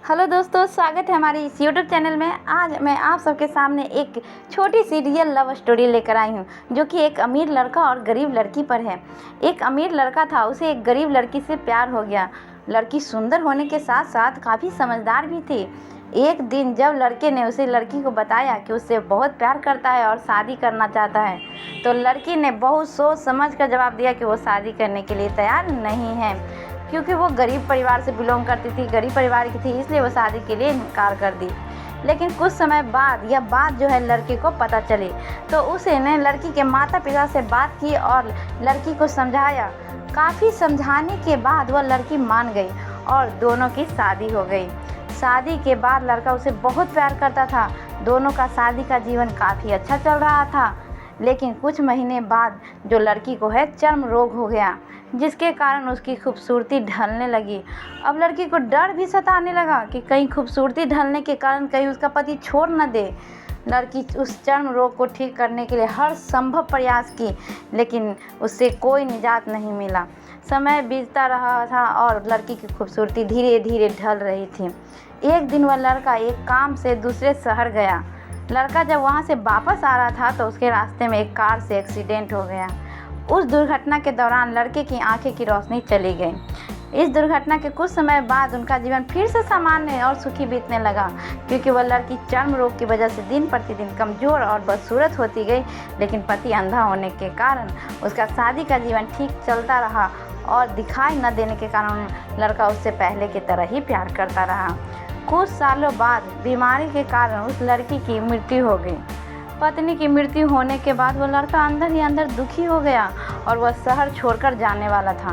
Hello दोस्तों, स्वागत है हमारे इस यूट्यूब चैनल में। आज मैं आप सबके सामने एक छोटी सी रियल लव स्टोरी लेकर आई हूँ, जो कि एक अमीर लड़का और गरीब लड़की पर है। एक अमीर लड़का था, उसे एक गरीब लड़की से प्यार हो गया। लड़की सुंदर होने के साथ साथ काफ़ी समझदार भी थी। एक दिन जब लड़के ने उसे लड़की को बताया कि उससे बहुत प्यार करता है और शादी करना चाहता है, तो लड़की ने बहुत सोच समझ कर जवाब दिया कि वो शादी करने के लिए तैयार नहीं है, क्योंकि वो गरीब परिवार से बिलोंग करती थी, गरीब परिवार की थी, इसलिए वो शादी के लिए इनकार कर दी। लेकिन कुछ समय बाद यह बात जो है लड़के को पता चली, तो उसने लड़की के माता पिता से बात की और लड़की को समझाया। काफ़ी समझाने के बाद वह लड़की मान गई और दोनों की शादी हो गई। शादी के बाद लड़का उसे बहुत प्यार करता था। दोनों का शादी का जीवन काफ़ी अच्छा चल रहा था। लेकिन कुछ महीने बाद जो लड़की को है चर्म रोग हो गया, जिसके कारण उसकी खूबसूरती ढलने लगी। अब लड़की को डर भी सताने लगा कि कहीं खूबसूरती ढलने के कारण कहीं उसका पति छोड़ न दे। लड़की उस चर्म रोग को ठीक करने के लिए हर संभव प्रयास की, लेकिन उससे कोई निजात नहीं मिला। समय बीतता रहा था और लड़की की खूबसूरती धीरे धीरे ढल रही थी। एक दिन वह लड़का एक काम से दूसरे शहर गया। लड़का जब वहाँ से वापस आ रहा था तो उसके रास्ते में एक कार से एक्सीडेंट हो गया। उस दुर्घटना के दौरान लड़के की आंखें की रोशनी चली गई। इस दुर्घटना के कुछ समय बाद उनका जीवन फिर से सामान्य और सुखी बीतने लगा, क्योंकि वह लड़की चर्म रोग की वजह से दिन प्रतिदिन कमज़ोर और बदसूरत होती गई। लेकिन पति अंधा होने के कारण उसका शादी का जीवन ठीक चलता रहा और दिखाई न देने के कारण लड़का उससे पहले की तरह ही प्यार करता रहा। कुछ सालों बाद बीमारी के कारण उस लड़की की मृत्यु हो गई। पत्नी की मृत्यु होने के बाद वह लड़का अंदर ही अंदर दुखी हो गया और वह शहर छोड़कर जाने वाला था।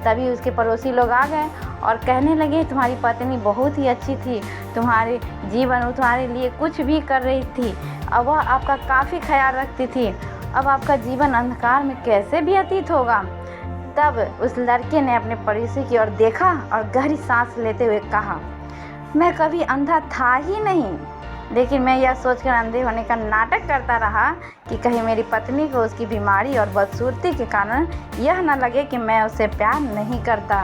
तभी उसके पड़ोसी लोग आ गए और कहने लगे, तुम्हारी पत्नी बहुत ही अच्छी थी, तुम्हारे जीवन वो तुम्हारे लिए कुछ भी कर रही थी, अब वह आपका काफ़ी ख्याल रखती थी, अब आपका जीवन अंधकार में कैसे व्यतीत होगा। तब उस लड़के ने अपने पड़ोसी की ओर देखा और गहरी सांस लेते हुए कहा, मैं कभी अंधा था ही नहीं, लेकिन मैं यह सोचकर अंधे होने का नाटक करता रहा कि कहीं मेरी पत्नी को उसकी बीमारी और बदसूरती के कारण यह न लगे कि मैं उससे प्यार नहीं करता।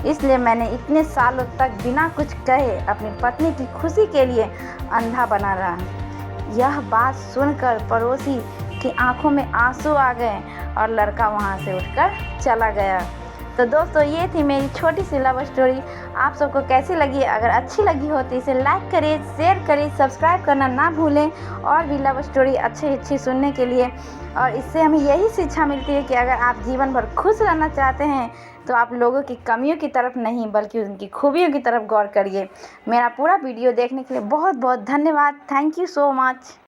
इसलिए मैंने इतने सालों तक बिना कुछ कहे अपनी पत्नी की खुशी के लिए अंधा बना रहा। यह बात सुनकर पड़ोसी की आंखों में आंसू आ गए और लड़का वहाँ से उठकर चला गया। तो दोस्तों, ये थी मेरी छोटी सी लव स्टोरी। आप सबको कैसी लगी? अगर अच्छी लगी हो तो इसे लाइक करें, शेयर करें, सब्सक्राइब करना ना भूलें और भी लव स्टोरी अच्छी सुनने के लिए। और इससे हमें यही शिक्षा मिलती है कि अगर आप जीवन भर खुश रहना चाहते हैं तो आप लोगों की कमियों की तरफ नहीं बल्कि उनकी खूबियों की तरफ गौर करिए। मेरा पूरा वीडियो देखने के लिए बहुत बहुत धन्यवाद। Thank you so much.